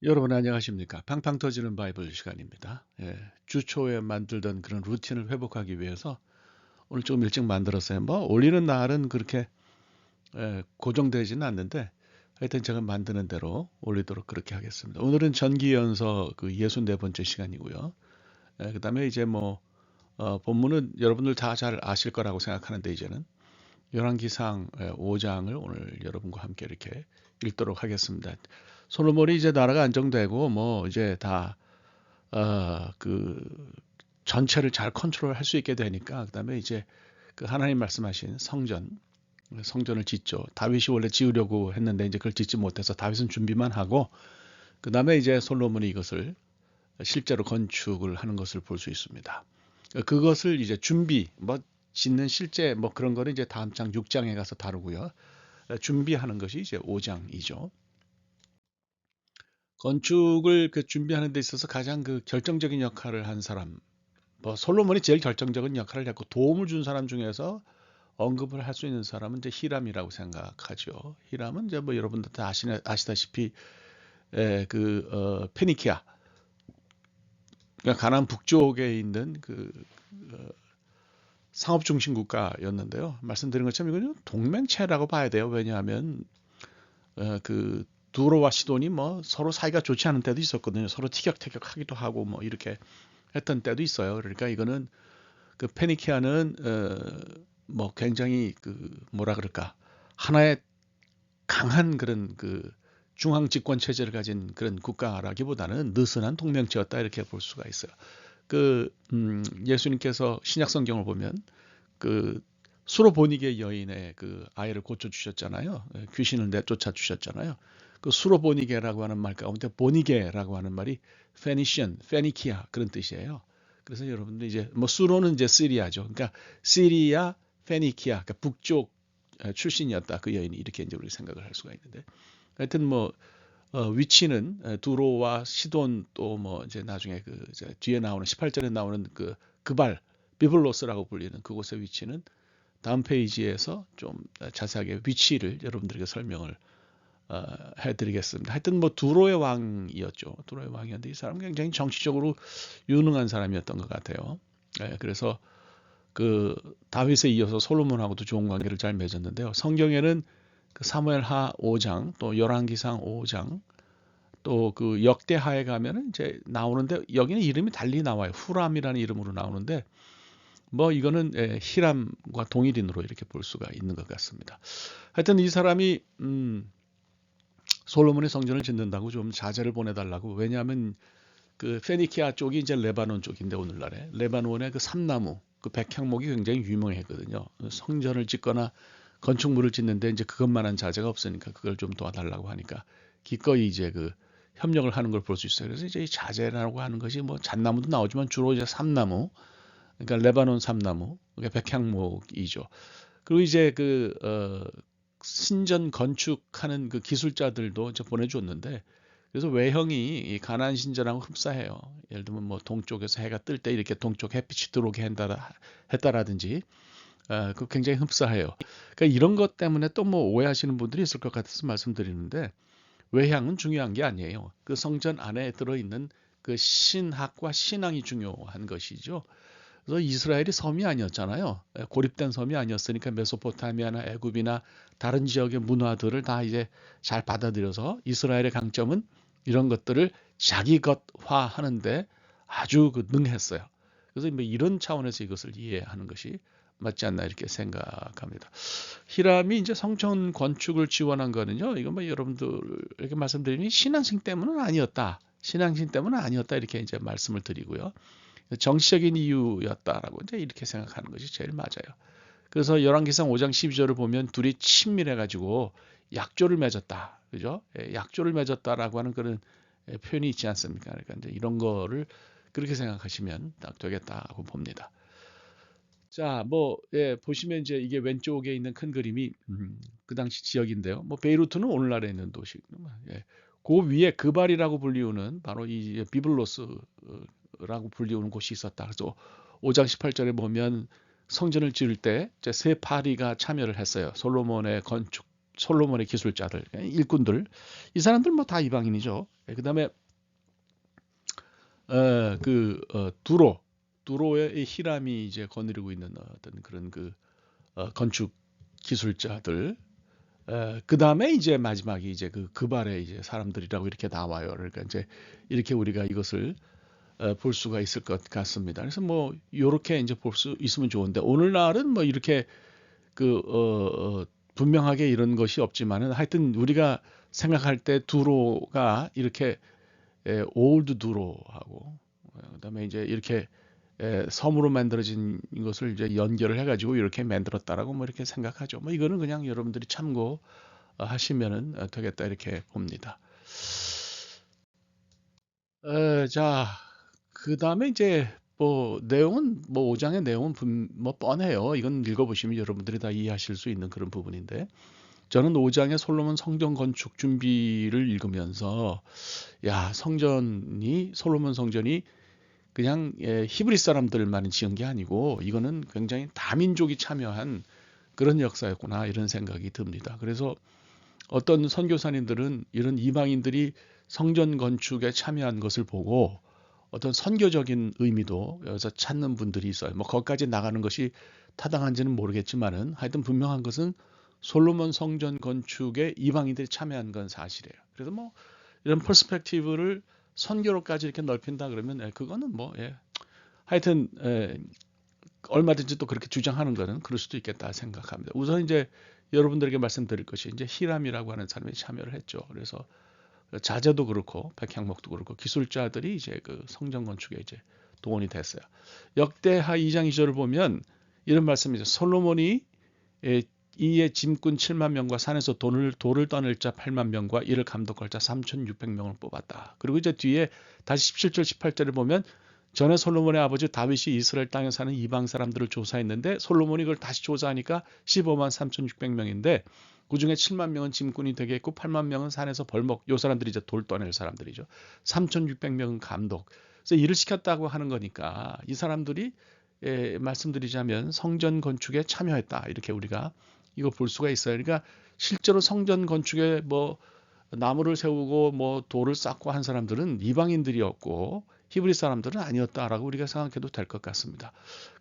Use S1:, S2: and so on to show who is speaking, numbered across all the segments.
S1: 여러분 안녕하십니까? 팡팡 터지는 바이블 시간입니다. 주 초에 만들던 그런 루틴을 회복하기 위해서 오늘 좀 일찍 만들었어요. 뭐 올리는 날은 그렇게 고정되지는 않는데 하여튼 제가 만드는 대로 올리도록 그렇게 하겠습니다. 오늘은 전기연서 그 64번째 시간이고요. 그다음에 이제 뭐 본문은 여러분들 다 잘 아실 거라고 생각하는데 이제는 열왕기상 5장을 오늘 여러분과 함께 이렇게 읽도록 하겠습니다. 솔로몬이 이제 나라가 안정되고 뭐 이제 다 그 전체를 잘 컨트롤할 수 있게 되니까 그다음에 이제 그 하나님 말씀하신 성전을 짓죠. 다윗이 원래 지으려고 했는데 이제 그걸 짓지 못해서 다윗은 준비만 하고 그다음에 이제 솔로몬이 이것을 실제로 건축을 하는 것을 볼 수 있습니다. 그것을 이제 준비 뭐 짓는 실제 뭐 그런 거는 이제 다음 장 6장에 가서 다루고요. 준비하는 것이 이제 5장이죠. 건축을 그 준비하는 데 있어서 가장 그 결정적인 역할을 한 사람, 뭐 솔로몬이 제일 결정적인 역할을 했고 도움을 준 사람 중에서 언급을 할 수 있는 사람은 이제 히람이라고 생각하죠. 히람은 이제 뭐 여러분들 다 아시다시피 페니키아, 그러니까 가나안 북쪽에 있는 그 상업 중심 국가였는데요. 말씀드린 것처럼 이거는 동맹체라고 봐야 돼요. 왜냐하면 그 두로와 시돈이 뭐 서로 사이가 좋지 않은 때도 있었거든요. 서로 티격태격하기도 하고 뭐 이렇게 했던 때도 있어요. 그러니까 이거는 그 페니키아는 뭐 굉장히 그 뭐라 그럴까 하나의 강한 그런 그 중앙 집권 체제를 가진 그런 국가라기보다는 느슨한 동맹체였다 이렇게 볼 수가 있어요. 예수님께서 신약 성경을 보면 그 수로보니게 여인의 그 아이를 고쳐 주셨잖아요. 귀신을 내쫓아 주셨잖아요. 그 수로보니게라고 하는 말 가운데 보니게라고 하는 말이 페니시안, 페니키아 그런 뜻이에요. 그래서 여러분들 이제 뭐 수로는 이제 시리아죠. 그러니까 시리아, 페니키아, 그러니까 북쪽 출신이었다 그 여인이 이렇게 이제 우리 생각을 할 수가 있는데 하여튼 뭐 위치는 두로와 시돈 또 뭐 이제 나중에 그 이제 뒤에 나오는 18절에 나오는 그 그발 비블로스라고 불리는 그곳의 위치는 다음 페이지에서 좀 자세하게 위치를 여러분들에게 설명을 해드리겠습니다. 하여튼 뭐 두로의 왕이었죠. 두로의 왕이었는데 이 사람은 굉장히 정치적으로 유능한 사람이었던 것 같아요. 그래서 그 다윗에 이어서 솔로몬하고도 좋은 관계를 잘 맺었는데요. 성경에는 그 사무엘하 5장 또 열왕기상 5장 또 그 역대하에 가면은 이제 나오는데 여기는 이름이 달리 나와요. 후람이라는 이름으로 나오는데 뭐 이거는 히람과 동일인으로 이렇게 볼 수가 있는 것 같습니다. 하여튼 이 사람이 솔로몬의 성전을 짓는다고 좀 자재를 보내달라고 왜냐하면 그 페니키아 쪽이 이제 레바논 쪽인데 오늘날에 레바논의 그 삼나무 그 백향목이 굉장히 유명했거든요. 성전을 짓거나 건축물을 짓는데 이제 그것만한 자재가 없으니까 그걸 좀 도와달라고 하니까 기꺼이 이제 그 협력을 하는 걸 볼 수 있어요. 그래서 이제 이 자재라고 하는 것이 뭐 잣나무도 나오지만 주로 이제 삼나무, 그러니까 레바논 삼나무, 그러니까 백향목이죠. 그리고 이제 신전 건축하는 그 기술자들도 이제 보내줬는데 그래서 외형이 이 가나안 신전하고 흡사해요. 예를 들면 뭐 동쪽에서 해가 뜰 때 이렇게 동쪽 햇빛이 들어오게 했다라든지 그 굉장히 흡사해요. 그러니까 이런 것 때문에 또 뭐 오해하시는 분들이 있을 것 같아서 말씀드리는데 외향은 중요한 게 아니에요. 그 성전 안에 들어있는 그 신학과 신앙이 중요한 것이죠. 그래서 이스라엘이 섬이 아니었잖아요. 고립된 섬이 아니었으니까 메소포타미아나 애굽이나 다른 지역의 문화들을 다 이제 잘 받아들여서 이스라엘의 강점은 이런 것들을 자기 것화하는데 아주 그 능했어요. 그래서 뭐 이런 차원에서 이것을 이해하는 것이 맞지 않나 이렇게 생각합니다. 히람이 이제 성전 건축을 지원한 거는요. 이건 뭐 여러분들에게 말씀드리니 신앙심 때문은 아니었다. 신앙심 때문은 아니었다 이렇게 이제 말씀을 드리고요. 정치적인 이유였다라고 이제 이렇게 생각하는 것이 제일 맞아요. 그래서 열왕기상 5장 12절을 보면 둘이 친밀해 가지고 약조를 맺었다. 그죠? 약조를 맺었다라고 하는 그런 표현이 있지 않습니까? 그러니까 이제 이런 거를 그렇게 생각하시면 딱 되겠다고 봅니다. 자, 뭐 보시면 이제 이게 왼쪽에 있는 큰 그림이 그 당시 지역인데요. 뭐 베이루트는 오늘날에 있는 도시. 예. 그 위에 그발이라고 불리우는 바로 이 비블로스라고 불리우는 곳이 있었다. 그래서 5장 18절에 보면 성전을 지을 때 이제 세 파리가 참여를 했어요. 솔로몬의 기술자들, 일꾼들. 이 사람들 뭐 다 이방인이죠. 그다음에 두로의 이 히람이 이제 거느리고 있는 어떤 그런 건축 기술자들. 그다음에 이제 마지막에 이제 그발의 이제 사람들이라고 이렇게 나와요. 그러니까 이제 이렇게 우리가 이것을 볼 수가 있을 것 같습니다. 그래서 뭐 요렇게 이제 볼 수 있으면 좋은데 오늘날은 뭐 이렇게 분명하게 이런 것이 없지만은 하여튼 우리가 생각할 때 두로가 이렇게 올드 두로하고 그다음에 이제 이렇게 섬으로 만들어진 것을 이제 연결을 해가지고 이렇게 만들었다라고 뭐 이렇게 생각하죠. 뭐 이거는 그냥 여러분들이 참고 하시면은 되겠다 이렇게 봅니다. 자, 그 다음에 이제 뭐 내용은 뭐 5장의 내용은 뭐 뻔해요. 이건 읽어보시면 여러분들이 다 이해하실 수 있는 그런 부분인데 저는 5장의 솔로몬 성전 건축 준비를 읽으면서 야, 솔로몬 성전이 그냥 히브리 사람들만이 지은 게 아니고 이거는 굉장히 다민족이 참여한 그런 역사였구나 이런 생각이 듭니다. 그래서 어떤 선교사님들은 이런 이방인들이 성전 건축에 참여한 것을 보고 어떤 선교적인 의미도 여기서 찾는 분들이 있어요. 뭐 거기까지 나가는 것이 타당한지는 모르겠지만은 하여튼 분명한 것은 솔로몬 성전 건축에 이방인들이 참여한 건 사실이에요. 그래서 뭐 이런 퍼스펙티브를 선교로까지 이렇게 넓힌다 그러면 그거는 뭐 하여튼 얼마든지 또 그렇게 주장하는 거는 그럴 수도 있겠다 생각합니다. 우선 이제 여러분들에게 말씀드릴 것이 이제 히람이라고 하는 사람이 참여를 했죠. 그래서 자재도 그렇고 백향목도 그렇고 기술자들이 이제 성전 건축에 이제 동원이 됐어요. 역대하 2장 2절을 보면 이런 말씀이죠. 솔로몬이 이에 짐꾼 7만 명과 산에서 돌을 떠낼 자 8만 명과 이를 감독할 자 3,600명을 뽑았다. 그리고 이제 뒤에 다시 17절 18절을 보면 전에 솔로몬의 아버지 다윗이 이스라엘 땅에 사는 이방 사람들을 조사했는데 솔로몬이 그걸 다시 조사하니까 15만 3,600명인데 그중에 7만 명은 짐꾼이 되겠고 8만 명은 산에서 벌목 요 사람들이 이제 돌 떠낼 사람들이죠. 3,600명은 감독. 그래서 일을 시켰다고 하는 거니까 이 사람들이 말씀드리자면 성전 건축에 참여했다. 이렇게 우리가 이거 볼 수가 있어요. 그러니까 실제로 성전 건축에 뭐 나무를 세우고 뭐 돌을 쌓고 한 사람들은 이방인들이었고 히브리 사람들은 아니었다라고 우리가 생각해도 될 것 같습니다.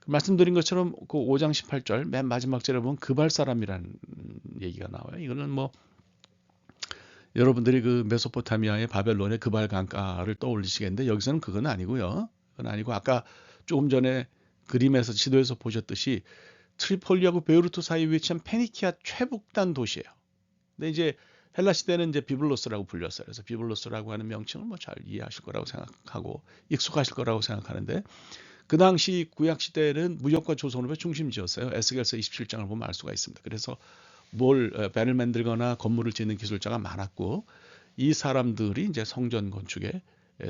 S1: 말씀드린 것처럼 그 5장 18절 맨 마지막 절에 보면 그발 사람이라는 얘기가 나와요. 이거는 뭐 여러분들이 메소포타미아의 바벨론의 그발 강가를 떠올리시겠는데 여기서는 그건 아니고요. 그건 아니고 아까 조금 전에 그림에서 지도에서 보셨듯이 트리폴리하고 베이루트 사이에 위치한 페니키아 최북단 도시예요. 근데 이제 헬라 시대는 이제 비블로스라고 불렸어요. 그래서 비블로스라고 하는 명칭을 뭐 잘 이해하실 거라고 생각하고 익숙하실 거라고 생각하는데 그 당시 구약 시대는 무역과 조선업의 중심지였어요. 에스겔서 27장을 보면 알 수가 있습니다. 그래서 배를 만들거나 건물을 짓는 기술자가 많았고 이 사람들이 이제 성전 건축에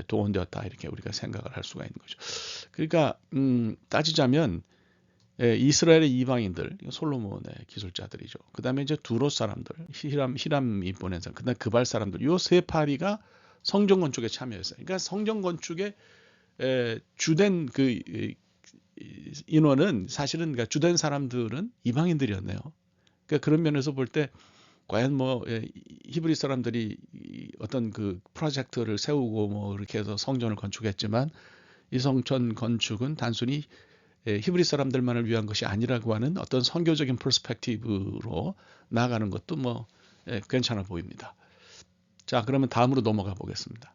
S1: 동원되었다 이렇게 우리가 생각을 할 수가 있는 거죠. 그러니까 따지자면 이스라엘의 이방인들, 솔로몬의 기술자들이죠. 그 다음에 이제 두로 사람들, 히람이 보낸 사람, 그 다음에 그발 사람들, 요 세 파리가 성전 건축에 참여했어요. 그러니까 성전 건축에 주된 인원은 사실은 그러니까 주된 사람들은 이방인들이었네요. 그러니까 그런 면에서 볼 때 과연 뭐 히브리 사람들이 어떤 프로젝트를 세우고 뭐 이렇게 해서 성전을 건축했지만 이 성전 건축은 단순히 히브리 사람들만을 위한 것이 아니라고 하는 어떤 선교적인 퍼스펙티브로 나아가는 것도 뭐 괜찮아 보입니다. 자, 그러면 다음으로 넘어가 보겠습니다.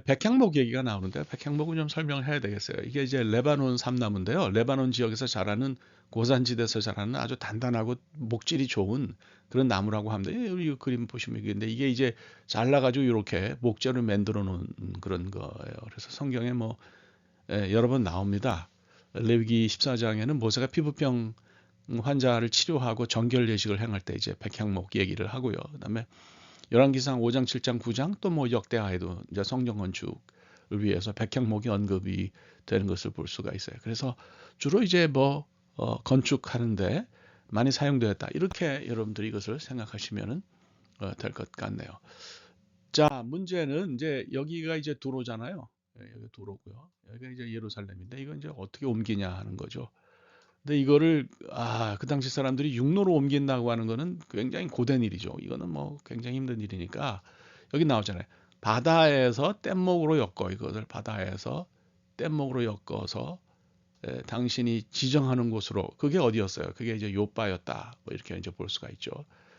S1: 백향목 얘기가 나오는데 백향목은 좀 설명을 해야 되겠어요. 이게 이제 레바논 삼나무인데요. 레바논 지역에서 자라는 고산지대에서 자라는 아주 단단하고 목질이 좋은 그런 나무라고 합니다. 이 그림 보시면 이게 이제 잘라가지고 이렇게 목재를 만들어 놓은 그런 거예요. 그래서 성경에 뭐 여러 번 나옵니다. 레위기 14장에는 모세가 피부병 환자를 치료하고 정결 예식을 행할 때 이제 백향목 얘기를 하고요. 그다음에 열왕기상 5장, 7장, 9장 또 뭐 역대하에도 이제 성전 건축을 위해서 백향목이 언급이 되는 것을 볼 수가 있어요. 그래서 주로 이제 뭐 건축하는데 많이 사용되었다. 이렇게 여러분들이 이것을 생각하시면 될 것 같네요. 자, 문제는 이제 여기가 이제 도로잖아요. 여기 도로고요. 여기가 이제 예루살렘인데 이건 이제 어떻게 옮기냐 하는 거죠. 근데 이거를 그 당시 사람들이 육로로 옮긴다고 하는 거는 굉장히 고된 일이죠. 이거는 뭐 굉장히 힘든 일이니까 여기 나오잖아요. 바다에서 뗏목으로 엮어 이것을 바다에서 뗏목으로 엮어서 당신이 지정하는 곳으로 그게 어디였어요? 그게 이제 요바였다. 뭐 이렇게 이제 볼 수가 있죠.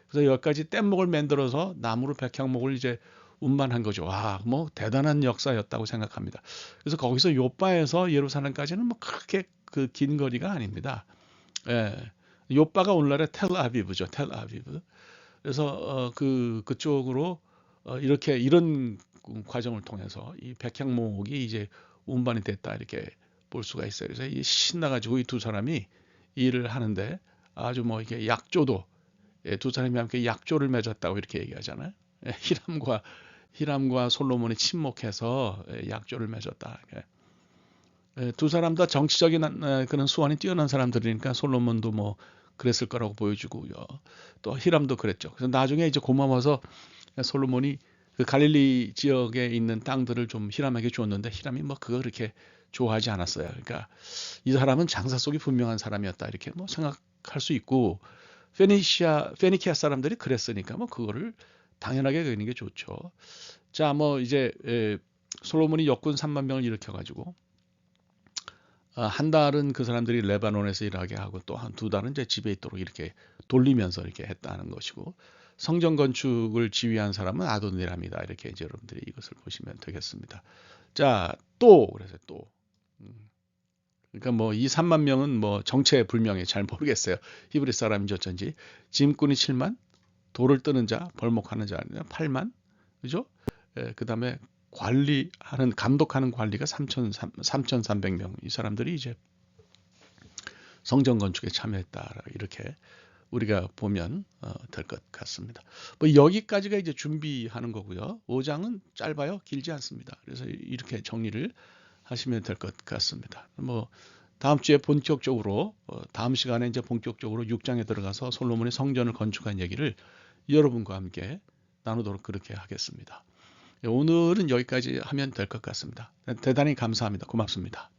S1: 그래서 여기까지 뗏목을 만들어서 나무로 백향목을 이제 운반한 거죠. 와, 뭐 대단한 역사였다고 생각합니다. 그래서 거기서 요바에서 예루살렘까지는 뭐 그렇게 그 긴 거리가 아닙니다. 예. 요바가 오늘날의 텔아비브죠. 텔아비브. 그래서 그쪽으로 이렇게 이런 과정을 통해서 이 백향목이 이제 운반이 됐다 이렇게 볼 수가 있어요. 그래서 이 신나가지고 이 두 사람이 일을 하는데 아주 뭐 이게 약조도 두 사람이 함께 약조를 맺었다고 이렇게 얘기하잖아요. 히람과 솔로몬이 친목해서 약조를 맺었다. 두 사람 다 정치적인 그런 수완이 뛰어난 사람들이니까 솔로몬도 뭐 그랬을 거라고 보여주고요. 또 히람도 그랬죠. 그래서 나중에 이제 고마워서 솔로몬이 그 갈릴리 지역에 있는 땅들을 좀 히람에게 줬는데 히람이 뭐 그거 그렇게 좋아하지 않았어요. 그러니까 이 사람은 장사 속이 분명한 사람이었다 이렇게 뭐 생각할 수 있고 페니키아 사람들이 그랬으니까 뭐 그거를 당연하게 여기는 게 좋죠. 자, 뭐 이제 솔로몬이 역군 3만 명을 일으켜 가지고 한 달은 그 사람들이 레바논에서 일하게 하고 또 한 두 달은 이제 집에 있도록 이렇게 돌리면서 이렇게 했다는 것이고 성전 건축을 지휘한 사람은 아도니람이다. 이렇게 이제 여러분들이 이것을 보시면 되겠습니다. 자, 또 그래서 또 그러니까 뭐 이 3만 명은 뭐 정체불명해 잘 모르겠어요. 히브리 사람인지 어쩐지. 짐꾼이 7만, 돌을 뜨는 자, 벌목하는 자 8만, 그죠? 그다음에 관리하는 감독하는 관리가 3,300명. 이 사람들이 이제 성전 건축에 참여했다. 이렇게 우리가 보면 될 것 같습니다. 뭐 여기까지가 이제 준비하는 거고요. 5장은 짧아요. 길지 않습니다. 그래서 이렇게 정리를 하시면 될 것 같습니다. 뭐 다음 주에 본격적으로 다음 시간에 이제 본격적으로 6장에 들어가서 솔로몬이 성전을 건축한 얘기를 여러분과 함께 나누도록 그렇게 하겠습니다. 오늘은 여기까지 하면 될 것 같습니다. 대단히 감사합니다. 고맙습니다.